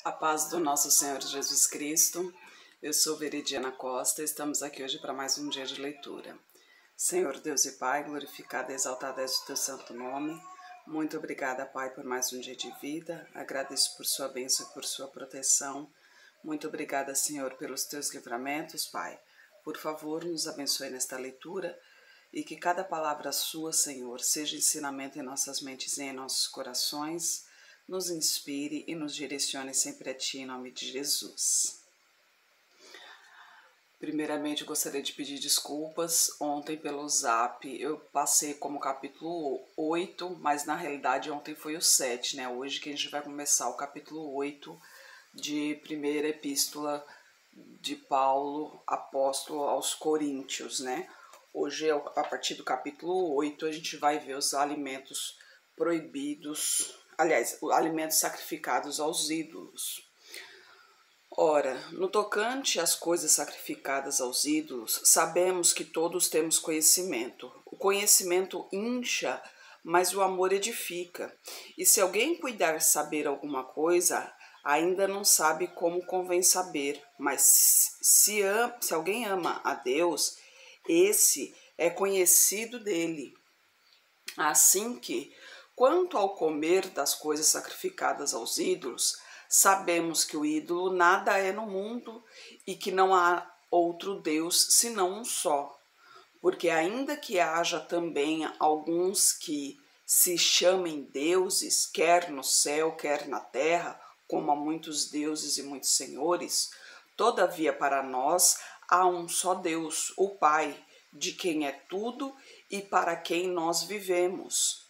A paz do nosso Senhor Jesus Cristo. Eu sou Veridiana Costa, estamos aqui hoje para mais um dia de leitura. Senhor Deus e Pai, glorificado e exaltado és o teu santo nome. Muito obrigada, Pai, por mais um dia de vida. Agradeço por sua bênção e por sua proteção. Muito obrigada, Senhor, pelos teus livramentos, Pai. Por favor, nos abençoe nesta leitura e que cada palavra sua, Senhor, seja ensinamento em nossas mentes e em nossos corações, nos inspire e nos direcione sempre a Ti, em nome de Jesus. Primeiramente, eu gostaria de pedir desculpas. Ontem, pelo Zap, eu passei como capítulo 8, mas na realidade ontem foi o 7, né? Hoje que a gente vai começar o capítulo 8 de primeira epístola de Paulo, apóstolo aos Coríntios, né? Hoje, a partir do capítulo 8, a gente vai ver os alimentos proibidos, aliás, alimentos sacrificados aos ídolos. Ora, no tocante às coisas sacrificadas aos ídolos, sabemos que todos temos conhecimento. O conhecimento incha, mas o amor edifica. E se alguém cuidar saber alguma coisa, ainda não sabe como convém saber. Mas se alguém ama a Deus, esse é conhecido dele. Assim que, quanto ao comer das coisas sacrificadas aos ídolos, sabemos que o ídolo nada é no mundo e que não há outro Deus senão um só. Porque ainda que haja também alguns que se chamem deuses, quer no céu, quer na terra, como há muitos deuses e muitos senhores, todavia para nós há um só Deus, o Pai, de quem é tudo e para quem nós vivemos.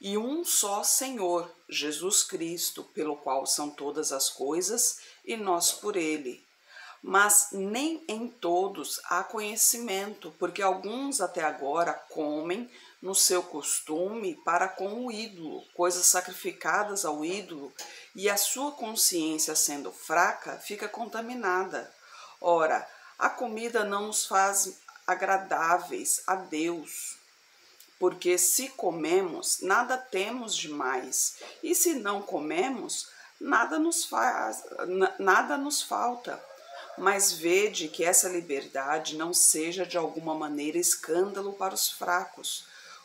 E um só Senhor, Jesus Cristo, pelo qual são todas as coisas e nós por ele. Mas nem em todos há conhecimento, porque alguns até agora comem no seu costume para com o ídolo, coisas sacrificadas ao ídolo, e a sua consciência, sendo fraca, fica contaminada. Ora, a comida não nos faz agradáveis a Deus, porque se comemos, nada temos demais, e se não comemos, nada nos falta. Mas vede que essa liberdade não seja de alguma maneira escândalo para os fracos,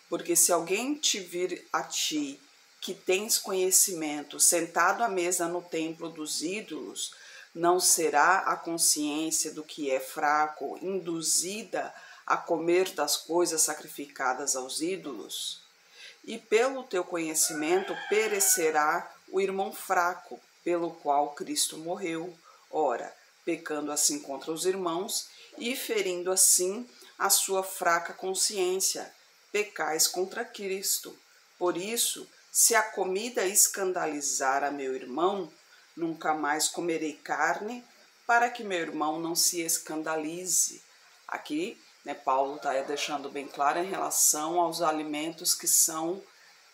porque se alguém te vir a ti, que tens conhecimento, sentado à mesa no templo dos ídolos, não será a consciência do que é fraco induzida a comer das coisas sacrificadas aos ídolos? E pelo teu conhecimento perecerá o irmão fraco, pelo qual Cristo morreu. Ora, pecando assim contra os irmãos e ferindo assim a sua fraca consciência, pecais contra Cristo. Por isso, se a comida escandalizar a meu irmão, nunca mais comerei carne, para que meu irmão não se escandalize. Aqui, Paulo está deixando bem claro em relação aos alimentos que são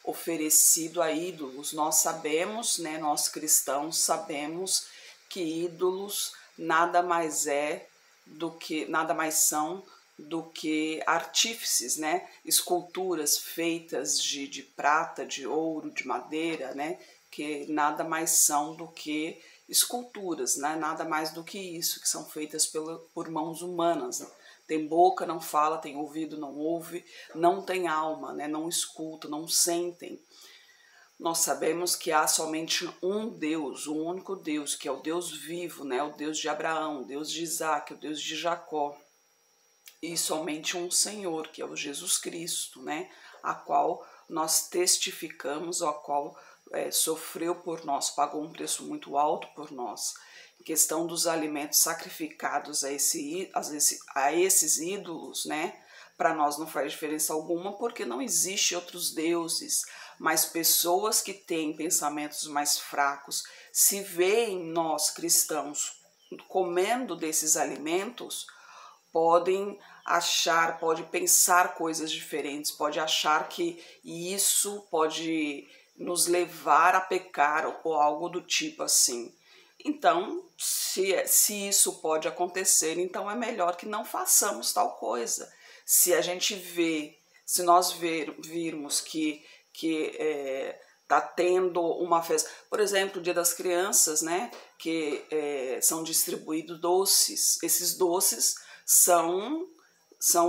oferecidos a ídolos. Nós sabemos, nós cristãos sabemos que ídolos nada mais são do que artífices, esculturas feitas de prata, de ouro, de madeira, que nada mais são do que esculturas, nada mais do que isso, que são feitas por mãos humanas. Tem boca, não fala, tem ouvido, não ouve, não tem alma, não escuta, não sentem. Nós sabemos que há somente um Deus, o único Deus, que é o Deus vivo, o Deus de Abraão, o Deus de Isaac, o Deus de Jacó. E somente um Senhor, que é o Jesus Cristo, a qual nós testificamos, a qual sofreu por nós, pagou um preço muito alto por nós. Em questão dos alimentos sacrificados a esses ídolos, para nós não faz diferença alguma, porque não existe outros deuses, mas pessoas que têm pensamentos mais fracos, se veem nós cristãos comendo desses alimentos, podem pensar coisas diferentes, pode achar que isso pode nos levar a pecar ou algo do tipo assim. Então, se isso pode acontecer, então é melhor que não façamos tal coisa. Se nós virmos que tá tendo uma festa. Por exemplo, o Dia das Crianças, né? Que são distribuídos doces. Esses doces são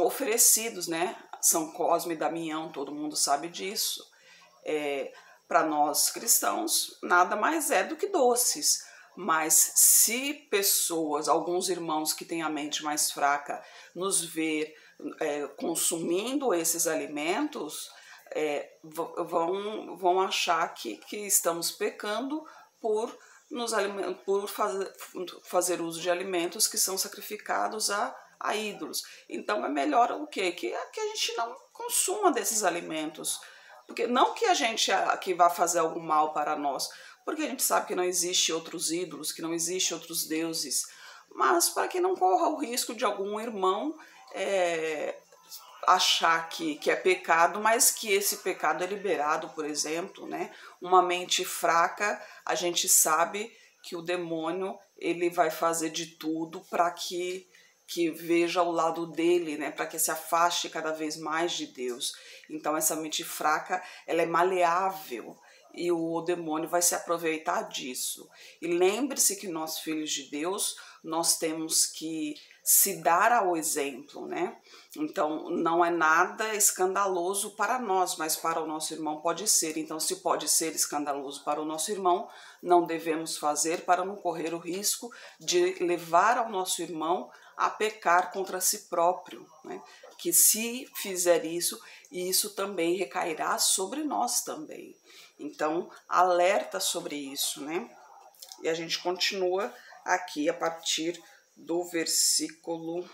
oferecidos, né? São Cosme e Damião, todo mundo sabe disso. Para nós cristãos, nada mais é do que doces. Mas se pessoas, alguns irmãos que têm a mente mais fraca, nos ver consumindo esses alimentos, vão achar que estamos pecando por fazer uso de alimentos que são sacrificados a ídolos. Então é melhor o quê? Que a gente não consuma desses alimentos. Porque não que a gente que vá fazer algum mal para nós, porque a gente sabe que não existe outros ídolos, que não existe outros deuses, mas para que não corra o risco de algum irmão achar que é pecado, mas que esse pecado é liberado, por exemplo, né? Uma mente fraca, a gente sabe que o demônio ele vai fazer de tudo para que veja o lado dele, né? Para que se afaste cada vez mais de Deus. Então essa mente fraca, ela é maleável e o demônio vai se aproveitar disso. E lembre-se que nós, filhos de Deus, nós temos que se dar ao exemplo, né? Então não é nada escandaloso para nós, mas para o nosso irmão pode ser. Então, se pode ser escandaloso para o nosso irmão, não devemos fazer para não correr o risco de levar ao nosso irmão a pecar contra si próprio, né? Que se fizer isso, isso também recairá sobre nós também. Então, alerta sobre isso, né? E a gente continua aqui a partir do versículo...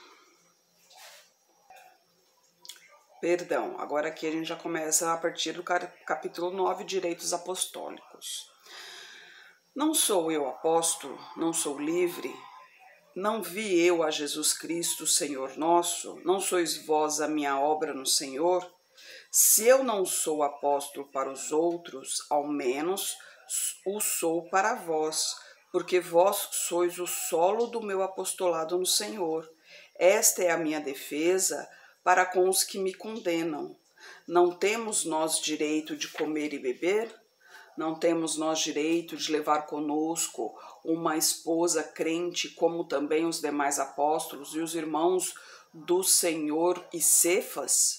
Perdão, agora aqui a gente já começa a partir do capítulo 9, Direitos Apostólicos. Não sou eu apóstolo, não sou livre? Não vi eu a Jesus Cristo, Senhor nosso? Não sois vós a minha obra no Senhor? Se eu não sou apóstolo para os outros, ao menos o sou para vós, porque vós sois o solo do meu apostolado no Senhor. Esta é a minha defesa para com os que me condenam. Não temos nós direito de comer e beber? Não temos nós direito de levar conosco uma esposa crente, como também os demais apóstolos e os irmãos do Senhor e Cefas?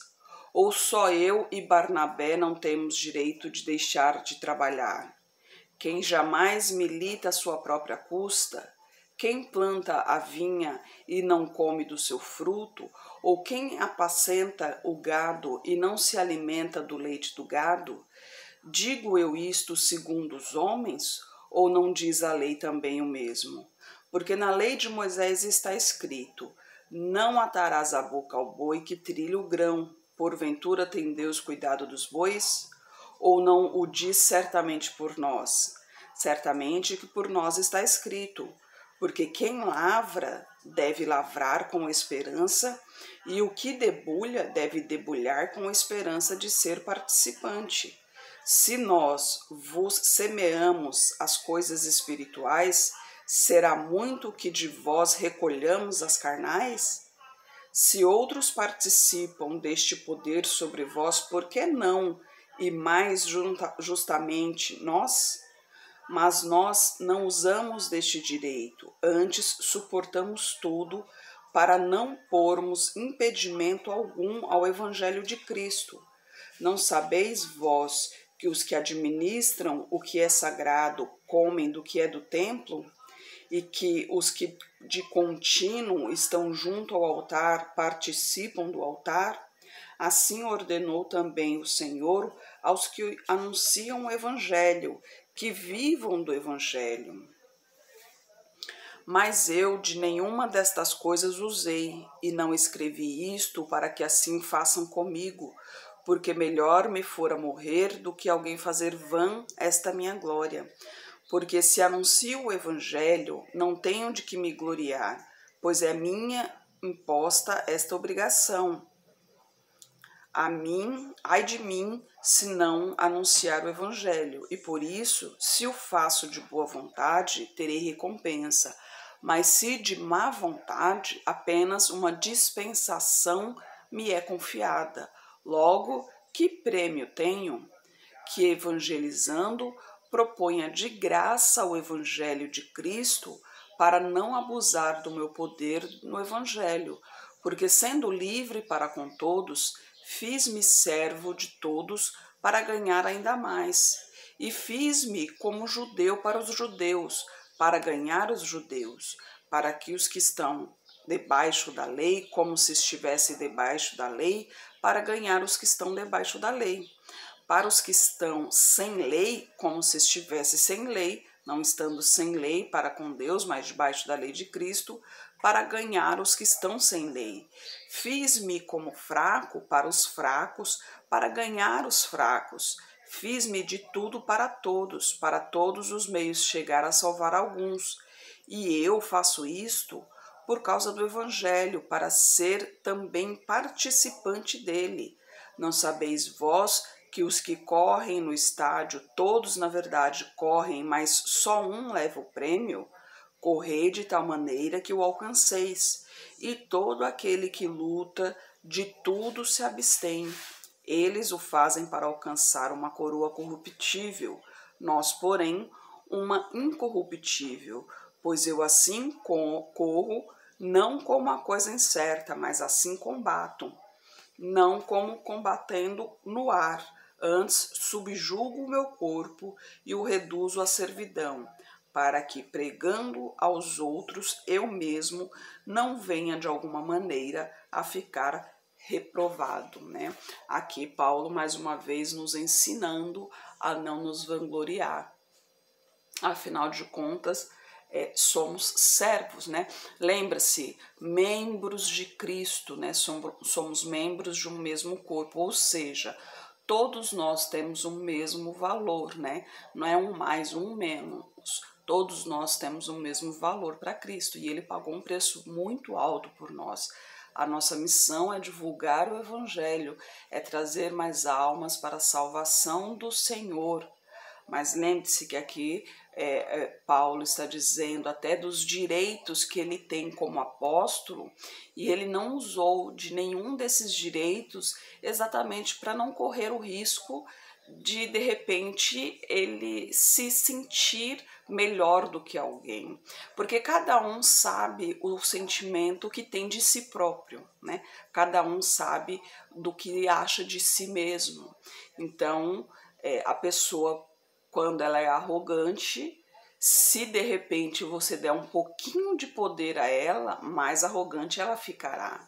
Ou só eu e Barnabé não temos direito de deixar de trabalhar? Quem jamais milita à sua própria custa? Quem planta a vinha e não come do seu fruto? Ou quem apacenta o gado e não se alimenta do leite do gado? Digo eu isto segundo os homens, ou não diz a lei também o mesmo? Porque na lei de Moisés está escrito: não atarás a boca ao boi que trilha o grão. Porventura tem Deus cuidado dos bois? Ou não o diz certamente por nós? Certamente que por nós está escrito: porque quem lavra deve lavrar com esperança, e o que debulha deve debulhar com esperança de ser participante. Se nós vos semeamos as coisas espirituais, será muito que de vós recolhamos as carnais? Se outros participam deste poder sobre vós, por que não, e mais justamente nós? Mas nós não usamos deste direito, antes suportamos tudo para não pormos impedimento algum ao Evangelho de Cristo. Não sabeis vós que os que administram o que é sagrado comem do que é do templo, e que os que de contínuo estão junto ao altar participam do altar? Assim ordenou também o Senhor aos que anunciam o Evangelho, que vivam do Evangelho. Mas eu de nenhuma destas coisas usei, e não escrevi isto para que assim façam comigo, porque melhor me fora morrer do que alguém fazer vã esta minha glória. Porque se anuncio o Evangelho, não tenho de que me gloriar, pois é minha imposta esta obrigação. Ai de mim, se não anunciar o Evangelho, e por isso, se o faço de boa vontade, terei recompensa, mas se de má vontade, apenas uma dispensação me é confiada. Logo, que prêmio tenho? que evangelizando proponha de graça o evangelho de Cristo para não abusar do meu poder no evangelho, porque sendo livre para com todos, fiz-me servo de todos para ganhar ainda mais, e fiz-me como judeu para os judeus, para ganhar os judeus, para que os que estão debaixo da lei, como se estivesse debaixo da lei, para ganhar os que estão debaixo da lei. Para os que estão sem lei, como se estivesse sem lei, não estando sem lei para com Deus, mas debaixo da lei de Cristo, para ganhar os que estão sem lei. Fiz-me como fraco para os fracos, para ganhar os fracos. Fiz-me de tudo para todos os meios chegar a salvar alguns. E eu faço isto por causa do Evangelho, para ser também participante dele. Não sabeis vós que os que correm no estádio, todos na verdade correm, mas só um leva o prêmio? Correi de tal maneira que o alcanceis, e todo aquele que luta de tudo se abstém. Eles o fazem para alcançar uma coroa corruptível, nós, porém, uma incorruptível, pois eu assim corro, não como uma coisa incerta, mas assim combato, não como combatendo no ar, antes subjugo o meu corpo e o reduzo à servidão, para que, pregando aos outros, eu mesmo não venha de alguma maneira a ficar reprovado, né? Aqui Paulo mais uma vez nos ensinando a não nos vangloriar. Afinal de contas, somos servos, né? Lembra-se, membros de Cristo, né? Somos membros de um mesmo corpo, ou seja, todos nós temos o mesmo valor, né? Não é um mais, um menos. Todos nós temos o mesmo valor para Cristo e Ele pagou um preço muito alto por nós. A nossa missão é divulgar o Evangelho, é trazer mais almas para a salvação do Senhor. Mas lembre-se que aqui Paulo está dizendo até dos direitos que ele tem como apóstolo, e ele não usou de nenhum desses direitos exatamente para não correr o risco de repente, ele se sentir melhor do que alguém. Porque cada um sabe o sentimento que tem de si próprio, né? Cada um sabe do que acha de si mesmo. Então, a pessoa, quando ela é arrogante, se de repente você der um pouquinho de poder a ela, mais arrogante ela ficará.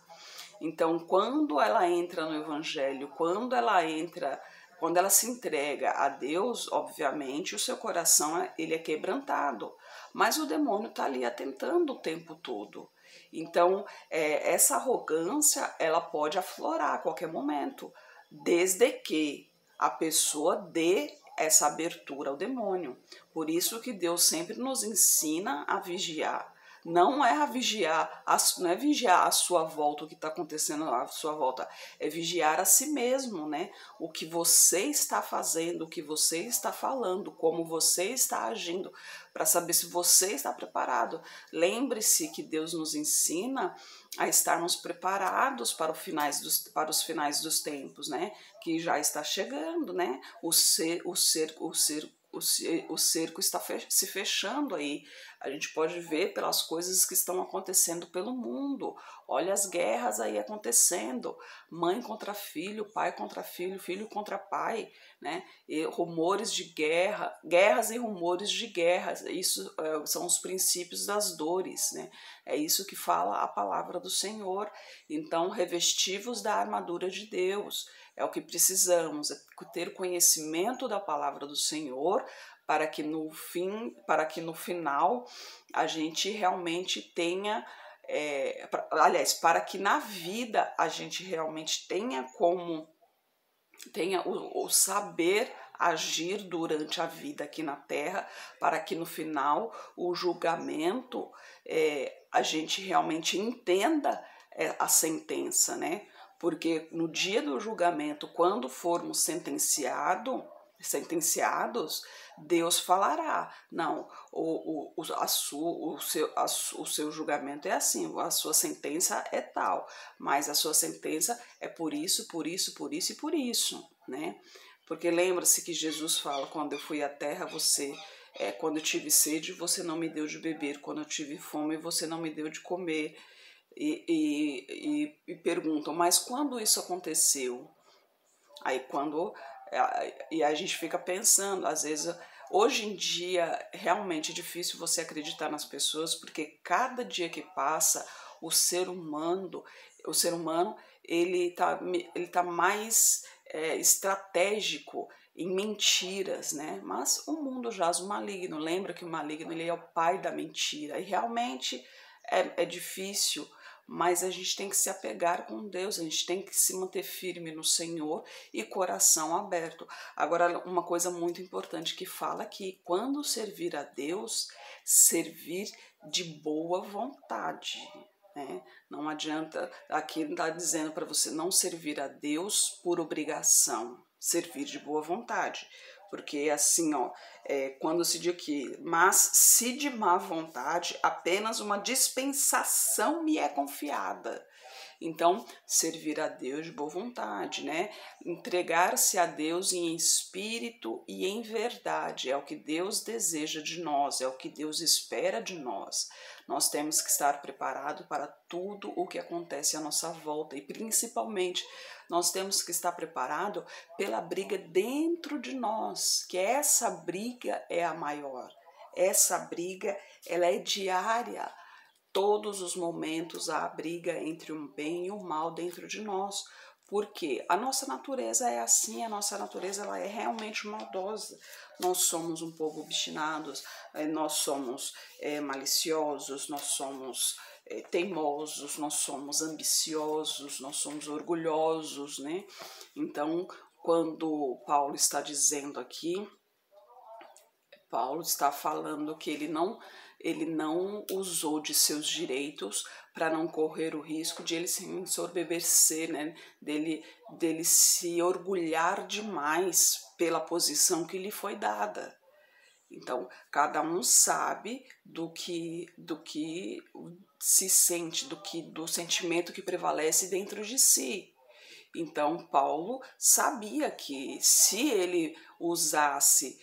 Então, quando ela entra no Evangelho, quando ela se entrega a Deus, obviamente o seu coração ele é quebrantado, mas o demônio está ali atentando o tempo todo. Então, essa arrogância ela pode aflorar a qualquer momento, desde que a pessoa dê essa abertura ao demônio. Por isso que Deus sempre nos ensina a vigiar. Não é vigiar a sua volta, o que está acontecendo à sua volta, é vigiar a si mesmo, né? O que você está fazendo, o que você está falando, como você está agindo, para saber se você está preparado. Lembre-se que Deus nos ensina a estarmos preparados para os finais dos tempos, né? Que já está chegando, né? O cerco está se fechando aí. A gente pode ver pelas coisas que estão acontecendo pelo mundo. Olha as guerras aí acontecendo. Mãe contra filho, pai contra filho, filho contra pai, né? E rumores de guerra, guerras e rumores de guerras. Isso são os princípios das dores, né? É isso que fala a palavra do Senhor. Então, revestivos da armadura de Deus. É o que precisamos, é ter conhecimento da palavra do Senhor, para que no final a gente realmente tenha, para que na vida a gente realmente tenha o saber agir durante a vida aqui na Terra, para que no final o julgamento a gente realmente entenda a sentença, né? Porque no dia do julgamento, quando formos sentenciados, Deus falará, não, o seu julgamento é assim, a sua sentença é tal, mas a sua sentença é por isso, por isso, por isso e por isso, né? Porque lembra-se que Jesus fala, quando eu fui à terra, quando eu tive sede, você não me deu de beber, quando eu tive fome, você não me deu de comer. E perguntam, mas quando isso aconteceu? Aí e a gente fica pensando, às vezes, hoje em dia, realmente é difícil você acreditar nas pessoas, porque cada dia que passa, o ser humano, ele tá mais estratégico em mentiras, né? Mas o mundo jaz o maligno. Lembra que o maligno ele é o pai da mentira. E realmente é difícil, mas a gente tem que se apegar com Deus, a gente tem que se manter firme no Senhor e coração aberto. Agora, uma coisa muito importante que fala que quando servir a Deus, servir de boa vontade, né? Não adianta, aqui está dizendo para você não servir a Deus por obrigação, servir de boa vontade. Porque assim, ó, quando se diz aqui, mas se de má vontade, apenas uma dispensação me é confiada. Então, servir a Deus de boa vontade, né? Entregar-se a Deus em espírito e em verdade, é o que Deus deseja de nós, é o que Deus espera de nós. Nós temos que estar preparados para tudo o que acontece à nossa volta e, principalmente, nós temos que estar preparados pela briga dentro de nós, que essa briga é a maior. Essa briga, ela é diária. Todos os momentos há a briga entre o bem e o mal dentro de nós, porque a nossa natureza é assim, a nossa natureza ela é realmente maldosa. Nós somos um povo obstinados, nós somos maliciosos, nós somos teimosos, nós somos ambiciosos, nós somos orgulhosos, né? Então, quando Paulo está dizendo aqui, Paulo está falando que ele não usou de seus direitos para não correr o risco de ele se ensoberbecer, né? dele se orgulhar demais pela posição que lhe foi dada. Então, cada um sabe do que se sente, do sentimento que prevalece dentro de si. Então, Paulo sabia que se ele usasse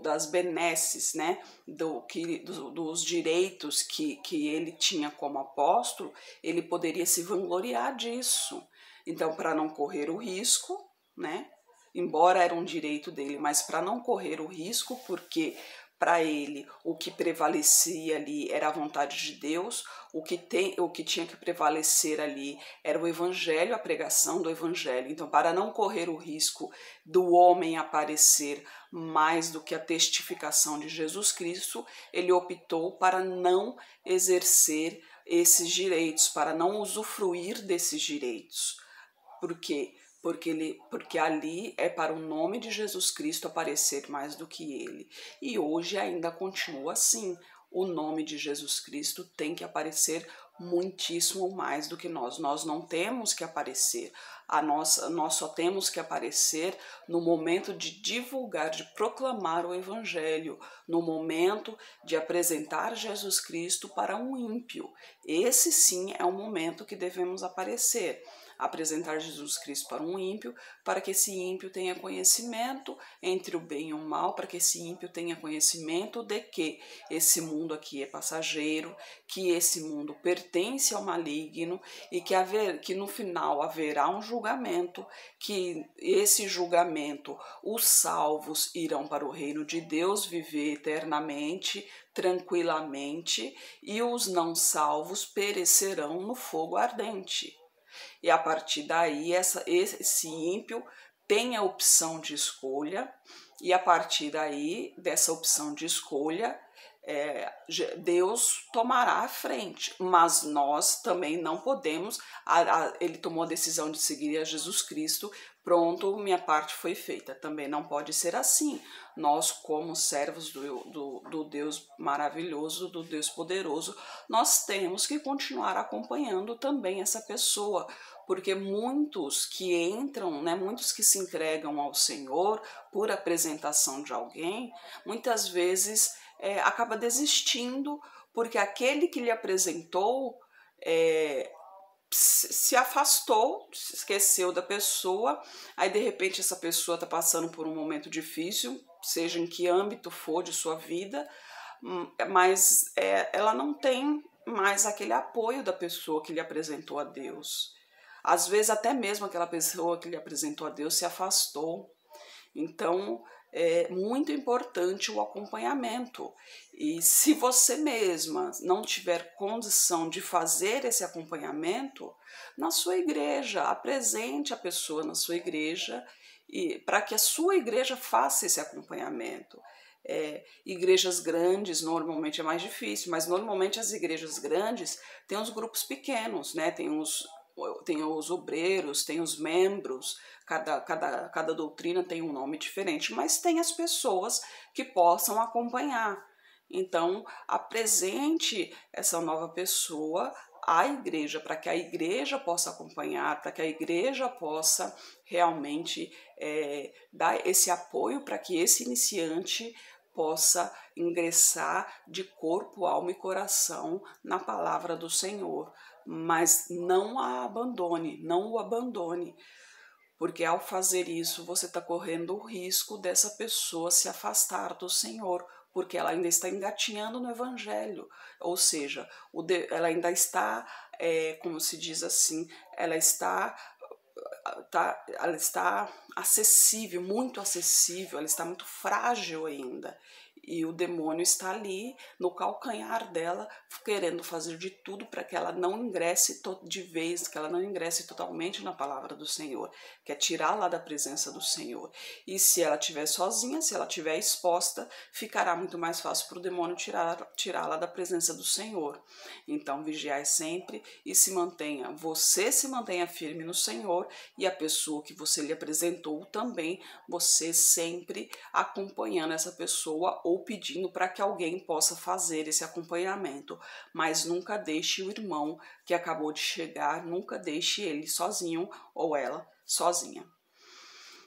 das benesses, né, dos direitos que ele tinha como apóstolo, ele poderia se vangloriar disso. Então, para não correr o risco, né, embora era um direito dele, mas para não correr o risco, porque para ele o que prevalecia ali era a vontade de Deus, o que tinha que prevalecer ali era o evangelho, a pregação do evangelho. Então, para não correr o risco do homem aparecer mais do que a testificação de Jesus Cristo, ele optou para não exercer esses direitos, para não usufruir desses direitos. Por quê? Porque ali é para o nome de Jesus Cristo aparecer mais do que ele. E hoje ainda continua assim. O nome de Jesus Cristo tem que aparecer muitíssimo mais do que nós. Nós não temos que aparecer. Nós só temos que aparecer no momento de divulgar, de proclamar o Evangelho, no momento de apresentar Jesus Cristo para um ímpio. Esse sim é o momento que devemos aparecer. Apresentar Jesus Cristo para um ímpio, para que esse ímpio tenha conhecimento entre o bem e o mal, para que esse ímpio tenha conhecimento de que esse mundo aqui é passageiro, que esse mundo pertence ao maligno e que no final haverá um julgamento, que esse julgamento os salvos irão para o reino de Deus viver eternamente, tranquilamente, e os não salvos perecerão no fogo ardente. E a partir daí, esse ímpio tem a opção de escolha, e a partir daí, dessa opção de escolha, Deus tomará a frente, mas nós também não podemos. Ele tomou a decisão de seguir a Jesus Cristo, pronto, minha parte foi feita. Também não pode ser assim. Nós, como servos do Deus maravilhoso, do Deus poderoso, nós temos que continuar acompanhando também essa pessoa, porque muitos que entram, né, muitos que se entregam ao Senhor por apresentação de alguém, muitas vezes acaba desistindo, porque aquele que lhe apresentou se afastou, se esqueceu da pessoa, aí de repente essa pessoa está passando por um momento difícil, seja em que âmbito for de sua vida, mas ela não tem mais aquele apoio da pessoa que lhe apresentou a Deus. Às vezes até mesmo aquela pessoa que lhe apresentou a Deus se afastou. Então, é muito importante o acompanhamento. E se você mesma não tiver condição de fazer esse acompanhamento, na sua igreja, apresente a pessoa na sua igreja e para que a sua igreja faça esse acompanhamento. Igrejas grandes normalmente é mais difícil, mas normalmente as igrejas grandes têm os grupos pequenos, né? Tem os obreiros, tem os membros, cada doutrina tem um nome diferente, mas tem as pessoas que possam acompanhar. Então, apresente essa nova pessoa à igreja, para que a igreja possa acompanhar, para que a igreja possa realmente dar esse apoio para que esse iniciante possa ingressar de corpo, alma e coração na palavra do Senhor. Mas não a abandone, não o abandone, porque ao fazer isso você está correndo o risco dessa pessoa se afastar do Senhor, porque ela ainda está engatinhando no Evangelho, ou seja, ela ainda está, como se diz assim, ela está acessível, muito acessível, ela está muito frágil ainda. E o demônio está ali no calcanhar dela, querendo fazer de tudo para que ela não ingresse de vez, que ela não ingresse totalmente na palavra do Senhor, quer tirá-la da presença do Senhor. E se ela estiver sozinha, se ela estiver exposta, ficará muito mais fácil para o demônio tirá-la da presença do Senhor. Então, vigiai sempre e você se mantenha firme no Senhor, e a pessoa que você lhe apresentou também, você sempre acompanhando essa pessoa ou pedindo para que alguém possa fazer esse acompanhamento, mas nunca deixe o irmão que acabou de chegar, nunca deixe ele sozinho ou ela sozinha.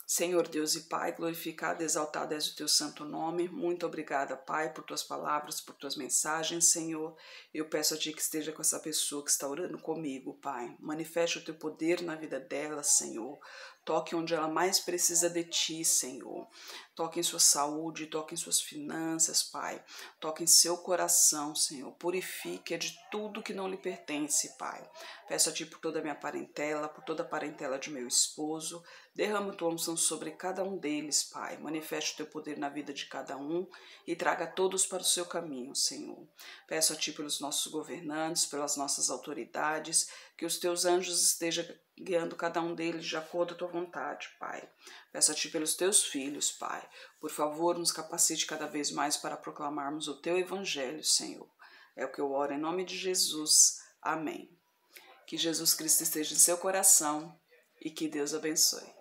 Senhor Deus e Pai, glorificado e exaltado és o teu santo nome. Muito obrigada, Pai, por tuas palavras, por tuas mensagens, Senhor. Eu peço a Ti que esteja com essa pessoa que está orando comigo, Pai. Manifeste o teu poder na vida dela, Senhor. Toque onde ela mais precisa de Ti, Senhor. Toque em sua saúde, toque em suas finanças, Pai. Toque em seu coração, Senhor. Purifique-a de tudo que não lhe pertence, Pai. Peço a Ti por toda a minha parentela, por toda a parentela de meu esposo. Derrama tua unção sobre cada um deles, Pai. Manifeste o teu poder na vida de cada um e traga todos para o seu caminho, Senhor. Peço a Ti pelos nossos governantes, pelas nossas autoridades, que os teus anjos estejam guiando cada um deles de acordo com a tua vontade, Pai. Peço a Ti pelos teus filhos, Pai. Por favor, nos capacite cada vez mais para proclamarmos o teu evangelho, Senhor. É o que eu oro em nome de Jesus. Amém. Que Jesus Cristo esteja em seu coração e que Deus abençoe.